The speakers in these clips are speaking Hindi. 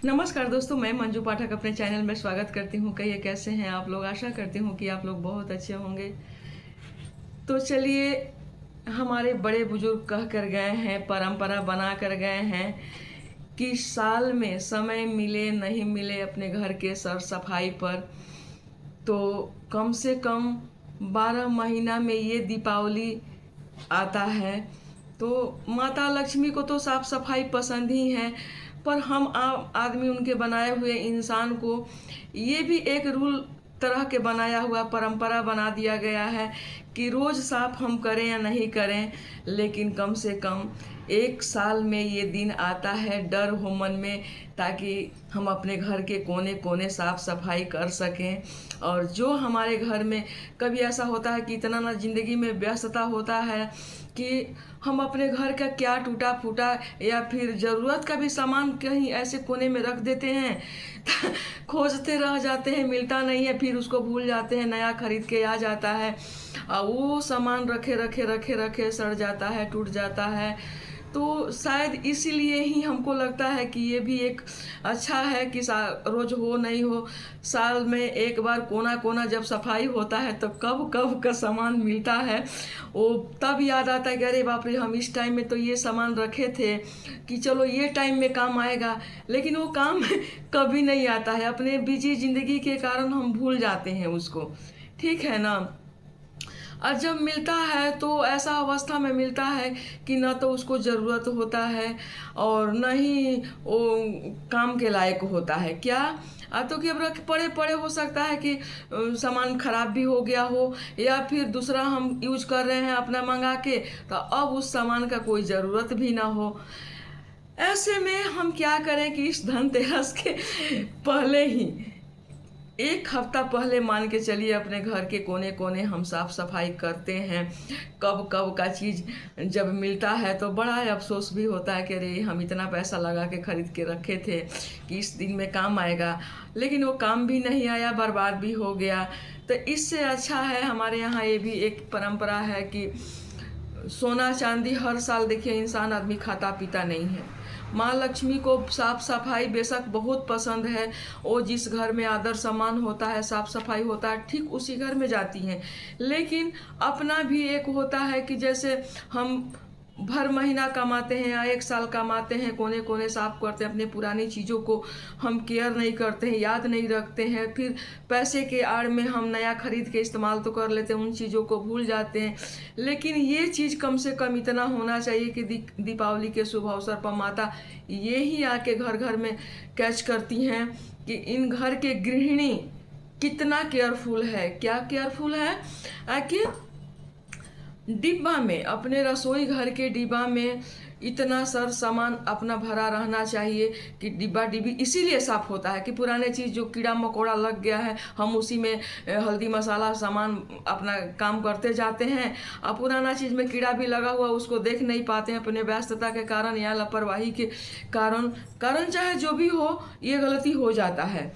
नमस्कार दोस्तों, मैं मंजू पाठक अपने चैनल में स्वागत करती हूँ। कहिए कैसे हैं आप लोग। आशा करती हूँ कि आप लोग बहुत अच्छे होंगे। तो चलिए, हमारे बड़े बुजुर्ग कह कर गए हैं, परंपरा बना कर गए हैं कि साल में समय मिले नहीं मिले अपने घर के सर सफाई पर, तो कम से कम 12 महीना में ये दीपावली आता है। तो माता लक्ष्मी को तो साफ सफाई पसंद ही है, पर हम आम आदमी उनके बनाए हुए इंसान को ये भी एक रूल तरह के बनाया हुआ परंपरा बना दिया गया है कि रोज साफ हम करें या नहीं करें, लेकिन कम से कम एक साल में ये दिन आता है, डर हो मन में, ताकि हम अपने घर के कोने कोने साफ सफाई कर सकें। और जो हमारे घर में कभी ऐसा होता है कि इतना ना ज़िंदगी में व्यस्तता होता है कि हम अपने घर का क्या टूटा फूटा या फिर ज़रूरत का भी सामान कहीं ऐसे कोने में रख देते हैं, खोजते रह जाते हैं, मिलता नहीं है, फिर उसको भूल जाते हैं, नया खरीद के आ जाता है और वो सामान रखे रखे रखे रखे सड़ जाता है, टूट जाता है। तो शायद इसीलिए ही हमको लगता है कि ये भी एक अच्छा है कि रोज हो नहीं हो, साल में एक बार कोना कोना जब सफाई होता है तो कब कब का सामान मिलता है, वो तब याद आता है कि अरे बाप रे, हम इस टाइम में तो ये सामान रखे थे कि चलो ये टाइम में काम आएगा, लेकिन वो काम कभी नहीं आता है। अपने बिजी ज़िंदगी के कारण हम भूल जाते हैं उसको, ठीक है ना। और जब मिलता है तो ऐसा अवस्था में मिलता है कि न तो उसको ज़रूरत होता है और न ही वो काम के लायक होता है। क्या तो कि अब रख पड़े पड़े हो सकता है कि सामान खराब भी हो गया हो, या फिर दूसरा हम यूज कर रहे हैं अपना मंगा के, तो अब उस सामान का कोई ज़रूरत भी ना हो। ऐसे में हम क्या करें कि इस धनतेरस के पहले ही, एक हफ्ता पहले मान के चलिए, अपने घर के कोने कोने हम साफ सफाई करते हैं। कब कब का चीज़ जब मिलता है तो बड़ा अफसोस भी होता है कि अरे, हम इतना पैसा लगा के खरीद के रखे थे कि इस दिन में काम आएगा, लेकिन वो काम भी नहीं आया, बर्बाद भी हो गया। तो इससे अच्छा है, हमारे यहाँ ये भी एक परंपरा है कि सोना चांदी हर साल, देखिए इंसान आदमी खाता पीता नहीं है। माँ लक्ष्मी को साफ सफाई बेशक बहुत पसंद है, वो जिस घर में आदर सम्मान होता है, साफ सफाई होता है, ठीक उसी घर में जाती हैं। लेकिन अपना भी एक होता है कि जैसे हम भर महीना कमाते हैं या एक साल कमाते हैं, कोने कोने साफ करते हैं, अपने पुरानी चीज़ों को हम केयर नहीं करते हैं, याद नहीं रखते हैं, फिर पैसे के आड़ में हम नया खरीद के इस्तेमाल तो कर लेते हैं, उन चीज़ों को भूल जाते हैं। लेकिन ये चीज़ कम से कम इतना होना चाहिए कि दीपावली के शुभ अवसर पर माता ये ही आके घर घर में कैच करती हैं कि इन घर के गृहिणी कितना केयरफुल है। क्या केयरफुल है कि डिब्बा में, अपने रसोई घर के डिब्बा में इतना सर सामान अपना भरा रहना चाहिए कि डिब्बा डिब्बी इसीलिए साफ होता है कि पुराने चीज़ जो कीड़ा मकोड़ा लग गया है, हम उसी में हल्दी मसाला सामान अपना काम करते जाते हैं, और पुराना चीज़ में कीड़ा भी लगा हुआ उसको देख नहीं पाते हैं अपने व्यस्तता के कारण या लापरवाही के कारण चाहे जो भी हो, ये गलती हो जाता है।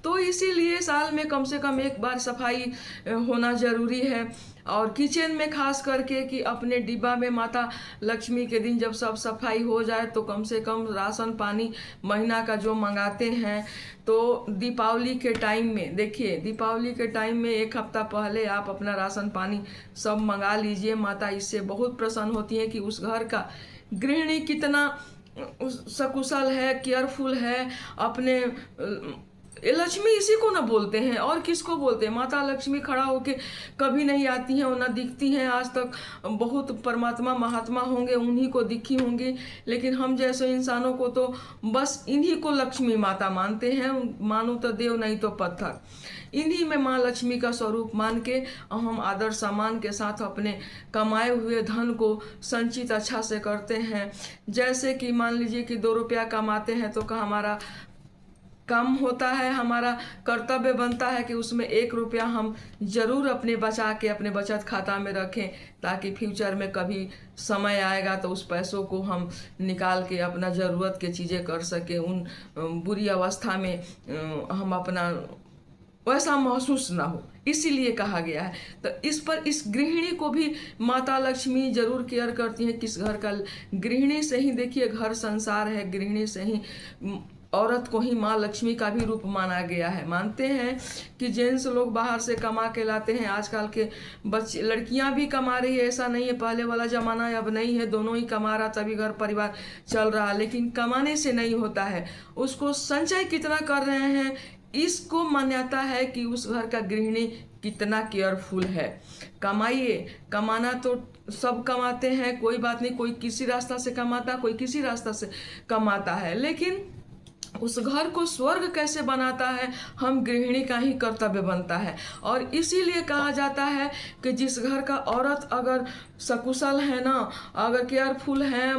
तो इसीलिए साल में कम से कम एक बार सफाई होना ज़रूरी है। और किचन में खास करके कि अपने डिब्बा में माता लक्ष्मी के दिन जब सब सफाई हो जाए तो कम से कम राशन पानी महीना का जो मंगाते हैं, तो दीपावली के टाइम में, देखिए दीपावली के टाइम में एक हफ्ता पहले आप अपना राशन पानी सब मंगा लीजिए। माता इससे बहुत प्रसन्न होती है कि उस घर का गृहिणी कितना सकुशल है, केयरफुल है। अपने ये लक्ष्मी इसी को ना बोलते हैं, और किसको बोलते हैं। माता लक्ष्मी खड़ा होके कभी नहीं आती हैं और ना दिखती हैं आज तक। बहुत परमात्मा महात्मा होंगे, उन्हीं को दिखी होंगी, लेकिन हम जैसे इंसानों को तो बस इन्हीं को लक्ष्मी माता मानते हैं। मानो तो देव नहीं तो पत्थर, इन्हीं में माँ लक्ष्मी का स्वरूप मान के हम आदर सम्मान के साथ अपने कमाए हुए धन को संचित अच्छा से करते हैं। जैसे कि मान लीजिए कि 2 रुपया कमाते हैं तो का हमारा कम होता है, हमारा कर्तव्य बनता है कि उसमें 1 रुपया हम जरूर अपने बचा के अपने बचत खाता में रखें, ताकि फ्यूचर में कभी समय आएगा तो उस पैसों को हम निकाल के अपना ज़रूरत के चीज़ें कर सकें। उन बुरी अवस्था में हम अपना वैसा महसूस ना हो, इसीलिए कहा गया है। तो इस पर इस गृहिणी को भी माता लक्ष्मी जरूर केयर करती हैं। किस घर का गृहिणी से ही देखिए घर संसार है, गृहिणी से ही औरत को ही माँ लक्ष्मी का भी रूप माना गया है। मानते हैं कि जेंट्स लोग बाहर से कमा के लाते हैं, आजकल के बच्चे लड़कियां भी कमा रही है, ऐसा नहीं है पहले वाला ज़माना अब नहीं है, दोनों ही कमा रहा तभी घर परिवार चल रहा। लेकिन कमाने से नहीं होता है, उसको संचय कितना कर रहे हैं इसको मान्यता है कि उस घर का गृहिणी कितना केयरफुल है। कमाइए, कमाना तो सब कमाते हैं, कोई बात नहीं, कोई किसी रास्ता से कमाता, कोई किसी रास्ता से कमाता है, लेकिन उस घर को स्वर्ग कैसे बनाता है हम गृहिणी का ही कर्तव्य बनता है। और इसीलिए कहा जाता है कि जिस घर का औरत अगर सकुशल है ना, अगर केयरफुल है,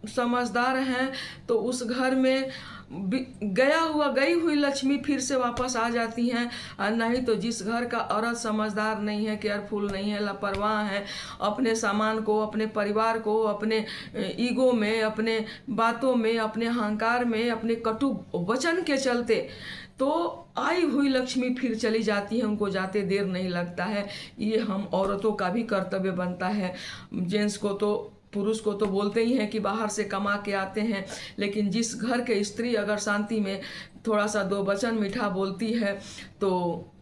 समझदार हैं, तो उस घर में गई हुई लक्ष्मी फिर से वापस आ जाती हैं। और नहीं तो जिस घर का औरत समझदार नहीं है, केयरफुल नहीं है, लापरवाह है, अपने सामान को, अपने परिवार को, अपने ईगो में, अपने बातों में, अपने अहंकार में, अपने कटु वचन के चलते, तो आई हुई लक्ष्मी फिर चली जाती है, उनको जाते देर नहीं लगता है। ये हम औरतों का भी कर्तव्य बनता है। जेंट्स को तो, पुरुष को तो बोलते ही हैं कि बाहर से कमा के आते हैं, लेकिन जिस घर के स्त्री अगर शांति में थोड़ा सा दो वचन मीठा बोलती है तो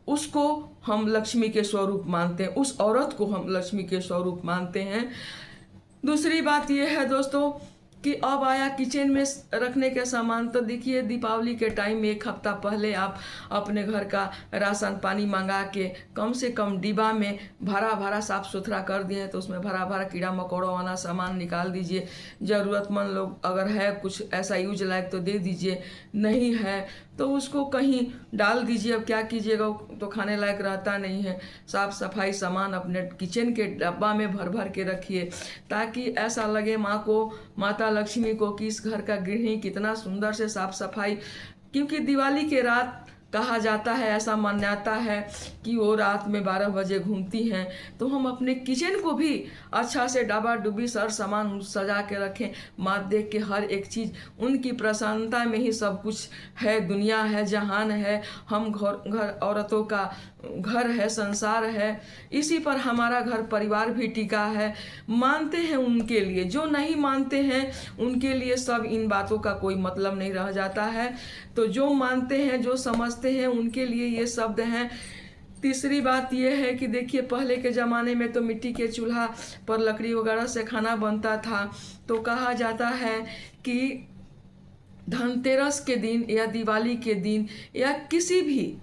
उसको हम लक्ष्मी के स्वरूप मानते हैं, उस औरत को हम लक्ष्मी के स्वरूप मानते हैं। दूसरी बात यह है दोस्तों कि अब आया किचन में रखने के सामान। तो देखिए दीपावली के टाइम में 1 हफ्ता पहले आप अपने घर का राशन पानी मंगा के कम से कम डिब्बा में भरा भरा साफ सुथरा कर दिए, तो उसमें भरा भरा कीड़ा मकोड़ा वाला सामान निकाल दीजिए। ज़रूरतमंद लोग अगर है कुछ ऐसा यूज लायक तो दे दीजिए, नहीं है तो उसको कहीं डाल दीजिए। अब क्या कीजिएगा, तो खाने लायक रहता नहीं है। साफ सफाई सामान अपने किचन के डब्बा में भर भर के रखिए, ताकि ऐसा लगे माँ को, माता लक्ष्मी को, कि इस घर का गृहिणी कितना सुंदर से साफ सफाई। क्योंकि दिवाली के रात कहा जाता है, ऐसा मान्यता है कि वो रात में 12 बजे घूमती हैं, तो हम अपने किचन को भी अच्छा से डाबा डुबी सर सामान सजा के रखें। माँ देख के हर एक चीज़, उनकी प्रसन्नता में ही सब कुछ है, दुनिया है, जहान है। हम घर औरतों का घर है, संसार है, इसी पर हमारा घर परिवार भी टिका है। मानते हैं उनके लिए, जो नहीं मानते हैं उनके लिए सब इन बातों का कोई मतलब नहीं रह जाता है। तो जो मानते हैं, जो समझते हैं, उनके लिए ये शब्द हैं। तीसरी बात यह है कि देखिए पहले के ज़माने में तो मिट्टी के चूल्हा पर लकड़ी वगैरह से खाना बनता था। तो कहा जाता है कि धनतेरस के दिन या दिवाली के दिन या किसी भी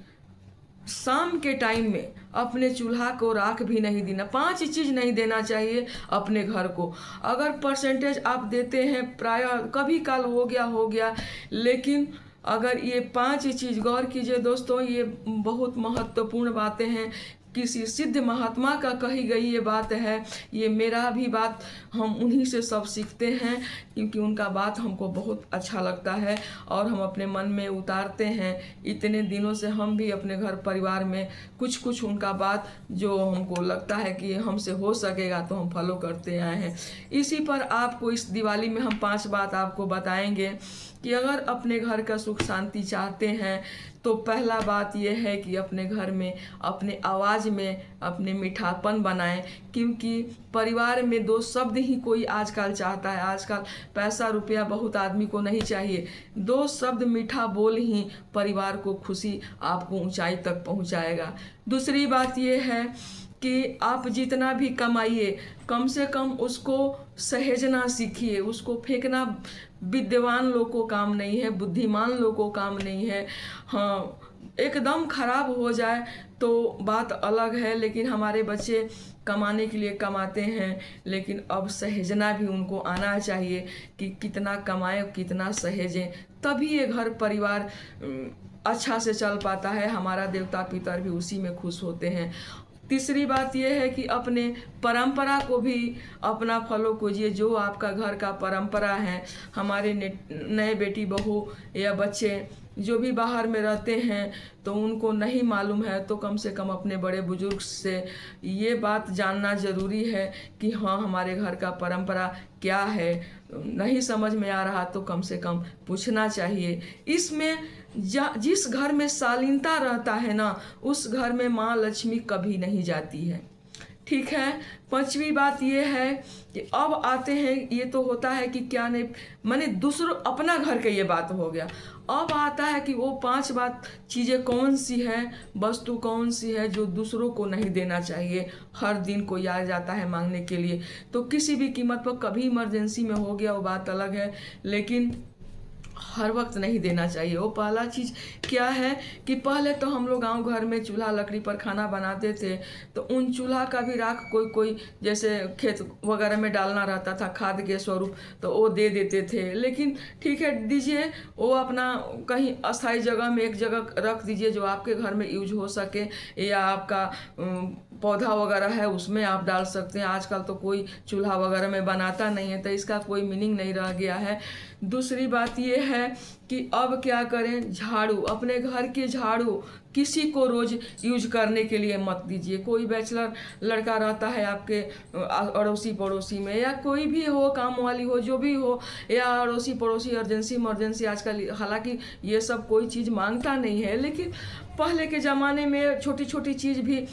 शाम के टाइम में अपने चूल्हा को राख भी नहीं देना। 5 चीज़ नहीं देना चाहिए अपने घर को। अगर परसेंटेज आप देते हैं, प्रायः कभी काल हो गया, लेकिन अगर ये 5 चीज़ गौर कीजिए दोस्तों, ये बहुत महत्वपूर्ण बातें हैं। किसी सिद्ध महात्मा का कही गई ये बात है, ये मेरा भी बात, हम उन्हीं से सब सीखते हैं, क्योंकि उनका बात हमको बहुत अच्छा लगता है और हम अपने मन में उतारते हैं। इतने दिनों से हम भी अपने घर परिवार में कुछ उनका बात जो हमको लगता है कि हमसे हो सकेगा तो हम फॉलो करते आए हैं। इसी पर आपको इस दिवाली में हम 5 बात आपको बताएंगे कि अगर अपने घर का सुख शांति चाहते हैं तो पहला बात यह है कि अपने घर में, अपने आवाज़ में अपने मीठापन बनाएं। क्योंकि परिवार में 2 शब्द ही कोई आजकल चाहता है। आजकल पैसा रुपया बहुत आदमी को नहीं चाहिए, 2 शब्द मीठा बोल ही परिवार को खुशी, आपको ऊंचाई तक पहुंचाएगा। दूसरी बात यह है कि आप जितना भी कमाइए कम से कम उसको सहेजना सीखिए। उसको फेंकना विद्वान लोग को काम नहीं है, बुद्धिमान लोग को काम नहीं है। हाँ, एकदम खराब हो जाए तो बात अलग है, लेकिन हमारे बच्चे कमाने के लिए कमाते हैं, लेकिन अब सहेजना भी उनको आना चाहिए कि कितना कमाएं, कितना सहेजें, तभी ये घर परिवार अच्छा से चल पाता है। हमारा देवता पितर भी उसी में खुश होते हैं। तीसरी बात यह है कि अपने परंपरा को भी अपना फॉलो कीजिए। जो आपका घर का परंपरा है, हमारे नए बेटी बहू या बच्चे जो भी बाहर में रहते हैं तो उनको नहीं मालूम है, तो कम से कम अपने बड़े बुजुर्ग से ये बात जानना ज़रूरी है कि हाँ हमारे घर का परंपरा क्या है। नहीं समझ में आ रहा तो कम से कम पूछना चाहिए। इसमें जिस घर में शालीनता रहता है ना, उस घर में माँ लक्ष्मी कभी नहीं जाती है। ठीक है। 5वीं बात ये है कि अब आते हैं, ये तो होता है कि क्या नहीं, माने दूसरों अपना घर का ये बात हो गया। अब आता है कि वो 5 बात चीज़ें कौन सी है, वस्तु कौन सी है जो दूसरों को नहीं देना चाहिए। हर दिन कोई आ जाता है मांगने के लिए, तो किसी भी कीमत पर, कभी इमरजेंसी में हो गया वो बात अलग है, लेकिन हर वक्त नहीं देना चाहिए। वो पहला चीज़ क्या है कि पहले तो हम लोग गांव घर में चूल्हा लकड़ी पर खाना बनाते थे, तो उन चूल्हा का भी राख कोई कोई जैसे खेत वगैरह में डालना रहता था खाद के स्वरूप, तो वो दे देते थे। लेकिन ठीक है, दीजिए, वो अपना कहीं अस्थायी जगह में एक जगह रख दीजिए जो आपके घर में यूज हो सके, या आपका पौधा वगैरह है उसमें आप डाल सकते हैं। आजकल तो कोई चूल्हा वगैरह में बनाता नहीं है, तो इसका कोई मीनिंग नहीं रह गया है। दूसरी बात ये है कि अब क्या करें, झाड़ू, अपने घर के झाड़ू किसी को रोज यूज करने के लिए मत दीजिए। कोई बैचलर लड़का रहता है आपके अड़ोसी पड़ोसी में, या कोई भी हो, काम वाली हो, जो भी हो, या अड़ोसी पड़ोसी इमरजेंसी आजकल, हालांकि ये सब कोई चीज़ मांगता नहीं है, लेकिन पहले के ज़माने में छोटी छोटी चीज़ भी,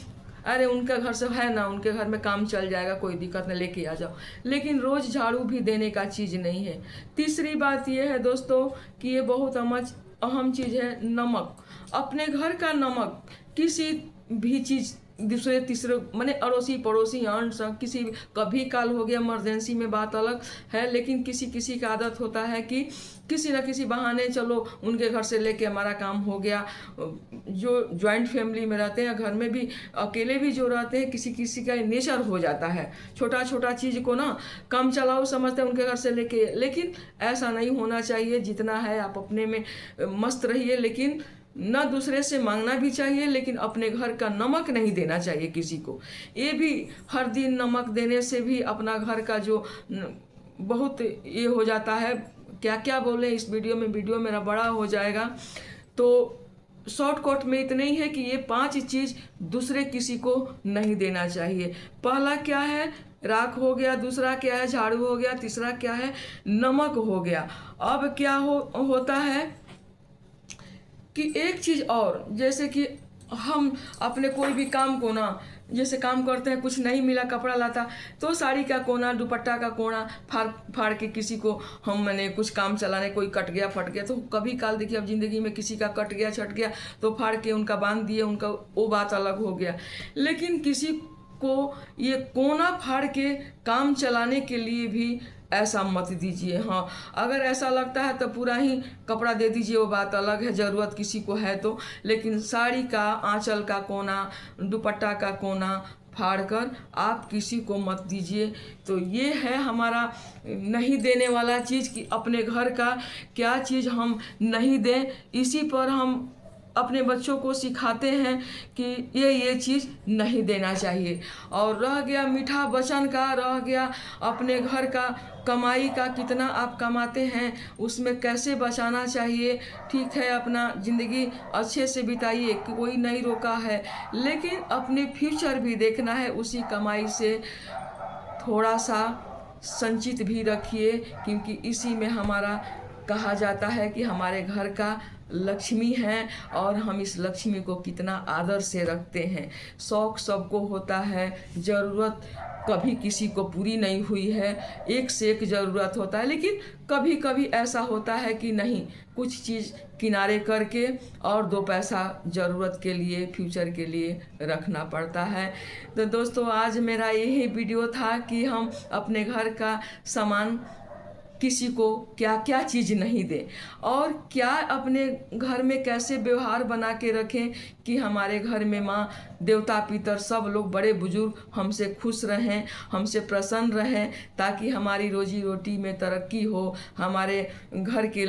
अरे उनके घर से है ना, उनके घर में काम चल जाएगा, कोई दिक्कत नहीं, लेके आ जाओ। लेकिन रोज़ झाड़ू भी देने का चीज़ नहीं है। तीसरी बात ये है दोस्तों कि ये बहुत अहम चीज़ है, नमक। अपने घर का नमक किसी भी चीज़ दूसरे तीसरे माने अड़ोसी पड़ोसी आन सब किसी कभी काल हो गया इमरजेंसी में, बात अलग है, लेकिन किसी किसी का आदत होता है कि किसी न किसी बहाने चलो उनके घर से लेके हमारा काम हो गया। जो जॉइंट फैमिली में रहते हैं, घर में भी अकेले भी जो रहते हैं, किसी किसी का नेचर हो जाता है छोटा छोटा चीज़ को ना कम चलाओ समझते हैं उनके घर से लेके, लेकिन ऐसा नहीं होना चाहिए। जितना है आप अपने में मस्त रहिए, लेकिन न दूसरे से मांगना भी चाहिए, लेकिन अपने घर का नमक नहीं देना चाहिए किसी को। ये भी हर दिन नमक देने से भी अपना घर का जो बहुत ये हो जाता है, क्या क्या बोले इस वीडियो मेरा बड़ा हो जाएगा। तो शॉर्टकट में इतना ही है कि ये 5 चीज़ दूसरे किसी को नहीं देना चाहिए। पहला क्या है, राख हो गया, दूसरा क्या है, झाड़ू हो गया, तीसरा क्या है, नमक हो गया। अब क्या होता है कि एक चीज़ और, जैसे कि हम अपने कोई भी काम को ना, जैसे काम करते हैं, कुछ नहीं मिला कपड़ा लाता, तो साड़ी का कोना, दुपट्टा का कोना फाड़ के किसी को हम मैंने कुछ काम चलाने, कोई कट गया फट गया, तो कभी काल देखिए अब ज़िंदगी में किसी का कट गया छट गया तो फाड़ के उनका बांध दिए, उनका वो बात अलग हो गया। लेकिन किसी को ये कोना फाड़ के काम चलाने के लिए भी ऐसा मत दीजिए। हाँ, अगर ऐसा लगता है तो पूरा ही कपड़ा दे दीजिए, वो बात अलग है, ज़रूरत किसी को है तो। लेकिन साड़ी का आंचल का कोना, दुपट्टा का कोना फाड़ कर आप किसी को मत दीजिए। तो ये है हमारा नहीं देने वाला चीज़, कि अपने घर का क्या चीज़ हम नहीं दें। इसी पर हम अपने बच्चों को सिखाते हैं कि ये चीज़ नहीं देना चाहिए। और रह गया मीठा वचन का, रह गया अपने घर का कमाई का, कितना आप कमाते हैं उसमें कैसे बचाना चाहिए। ठीक है, अपना ज़िंदगी अच्छे से बिताइए, कोई नहीं रोका है, लेकिन अपने फ्यूचर भी देखना है। उसी कमाई से थोड़ा सा संचित भी रखिए, क्योंकि इसी में हमारा कहा जाता है कि हमारे घर का लक्ष्मी है, और हम इस लक्ष्मी को कितना आदर से रखते हैं। शौक सबको होता है, ज़रूरत कभी किसी को पूरी नहीं हुई है, एक से एक ज़रूरत होता है, लेकिन कभी कभी ऐसा होता है कि नहीं, कुछ चीज़ किनारे करके और 2 पैसा ज़रूरत के लिए, फ्यूचर के लिए रखना पड़ता है। तो दोस्तों, आज मेरा यही वीडियो था कि हम अपने घर का सामान किसी को क्या क्या चीज़ नहीं दें, और क्या अपने घर में कैसे व्यवहार बना के रखें कि हमारे घर में माँ, देवता पितर सब लोग बड़े बुजुर्ग हमसे खुश रहें, हमसे प्रसन्न रहें, ताकि हमारी रोजी रोटी में तरक्की हो, हमारे घर के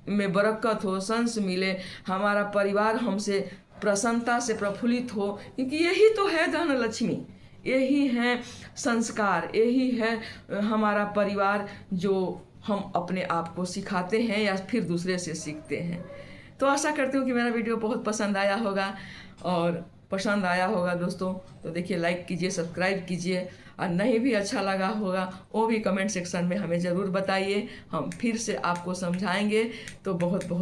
में बरकत हो, संस मिले, हमारा परिवार हमसे प्रसन्नता से प्रफुल्लित हो। क्योंकि यही तो है धन लक्ष्मी, यही है संस्कार, यही है हमारा परिवार, जो हम अपने आप को सिखाते हैं या फिर दूसरे से सीखते हैं। तो आशा करती हूँ कि मेरा वीडियो बहुत पसंद आया होगा, और पसंद आया होगा दोस्तों तो देखिए लाइक कीजिए, सब्सक्राइब कीजिए, और नहीं भी अच्छा लगा होगा वो भी कमेंट सेक्शन में हमें ज़रूर बताइए, हम फिर से आपको समझाएंगे। तो बहुत बहुत